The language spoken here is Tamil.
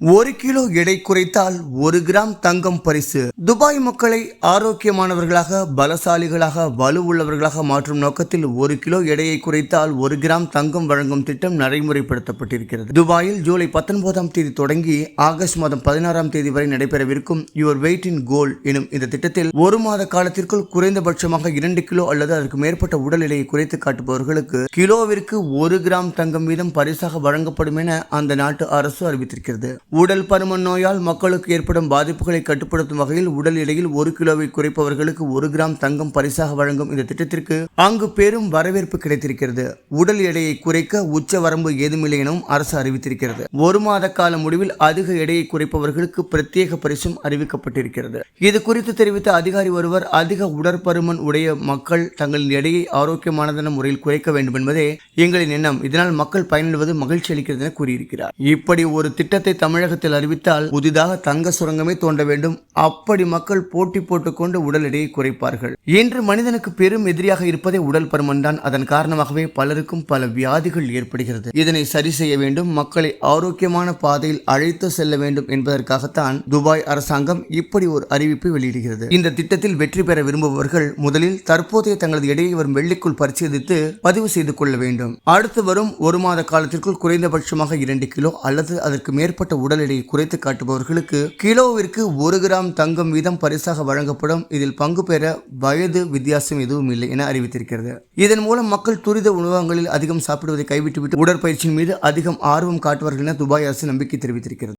1 கிலோ எடை குறைத்தால் 1 கிராம் தங்கம் பரிசு. துபாய் மக்களை ஆரோக்கியமானவர்களாக, பலசாலிகளாக, வலுவுள்ளவர்களாக மாற்றும் நோக்கத்தில் 1 கிலோ எடையை குறைத்தால் 1 கிராம் தங்கம் வழங்கும் திட்டம் நடைமுறைப்படுத்தப்பட்டிருக்கிறது. துபாயில் ஜூலை 19ஆம் தேதி தொடங்கி ஆகஸ்ட் மாதம் 16ஆம் தேதி வரை நடைபெறவிருக்கும் யுவர் வெயிட் இன் கோல்ட் எனும் இந்த திட்டத்தில் 1 மாத காலத்திற்குள் குறைந்தபட்சமாக 2 கிலோ அல்லது அதற்கு மேற்பட்ட உடல் எடையை குறைத்து காட்டுபவர்களுக்கு கிலோவிற்கு 1 கிராம் தங்கம் வீதம் பரிசாக வழங்கப்படும் என அந்த நாட்டு அரசு அறிவித்திருக்கிறது. உடல் பருமன் நோயால் மக்களுக்கு ஏற்படும் பாதிப்புகளை கட்டுப்படுத்தும் வகையில் உடல் எடையில் 1 கிலோவை குறைப்பவர்களுக்கு 1 கிராம் தங்கம் பரிசாக வழங்கும் இந்த திட்டத்திற்கு அங்கு பெரும் வரவேற்பு கிடைத்திருக்கிறது. உடல் எடையை குறைக்க உச்ச வரம்பு ஏதுமில்லை எனவும் அரசு அறிவித்திருக்கிறது. 1 மாத கால முடிவில் அதிக எடையை குறைப்பவர்களுக்கு பிரத்யேக பரிசும் அறிவிக்கப்பட்டிருக்கிறது. இது குறித்து தெரிவித்த அதிகாரி ஒருவர், அதிக உடற்பருமன் உடைய மக்கள் தங்களின் எடையை ஆரோக்கியமானதான முறையில் குறைக்க வேண்டும் என்பதே எங்களின் எண்ணம். இதனால் மக்கள் பயனடைவது மகிழ்ச்சி அளிக்கிறது என கூறியிருக்கிறார். இப்படி ஒரு திட்டத்தை தமிழகத்தில் அறிவித்தால் புதிதாக தங்க சுரங்கமே தோண்ட வேண்டும். அப்படி மக்கள் போட்டி போட்டுக்கொண்டு உடல் எடையை குறைப்பார்கள். இன்று மனிதனுக்கு பெரும் எதிரியாக இருப்பதே உடல் பருமன் தான். அதன் காரணமாகவே பலருக்கும் பல வியாதிகள் ஏற்படுகிறது. இதனை சரி செய்ய வேண்டும், மக்களை ஆரோக்கியமான பாதையில் அழைத்து செல்ல வேண்டும் என்பதற்காகத்தான் துபாய் அரசாங்கம் இப்படி ஒரு அறிவிப்பை வெளியிடுகிறது. இந்த திட்டத்தில் வெற்றி பெற விரும்புபவர்கள் முதலில் தற்போதைய தங்களது எடையை வரும் வெள்ளிக்குள் பரிசோதித்து பதிவு செய்து கொள்ள வேண்டும். அடுத்து வரும் 1 மாத காலத்திற்குள் குறைந்தபட்சமாக 2 கிலோ அல்லது அதற்கு மேற்பட்ட உடல் எடையை குறைத்து காட்டுபவர்களுக்கு கிலோவிற்கு 1 கிராம் தங்கம் வீதம் பரிசாக வழங்கப்படும். இதில் பங்கு பெற வயது வித்தியாசம் எதுவும் இல்லை என அறிவித்திருக்கிறது. இதன் மூலம் மக்கள் துரித உணவகங்களில் அதிகம் சாப்பிடுவதை கைவிட்டுவிட்டு உடற்பயிற்சியின் மீது அதிகம் ஆர்வம் காட்டுவார்கள் என துபாய் அரசு நம்பிக்கை தெரிவித்திருக்கிறது.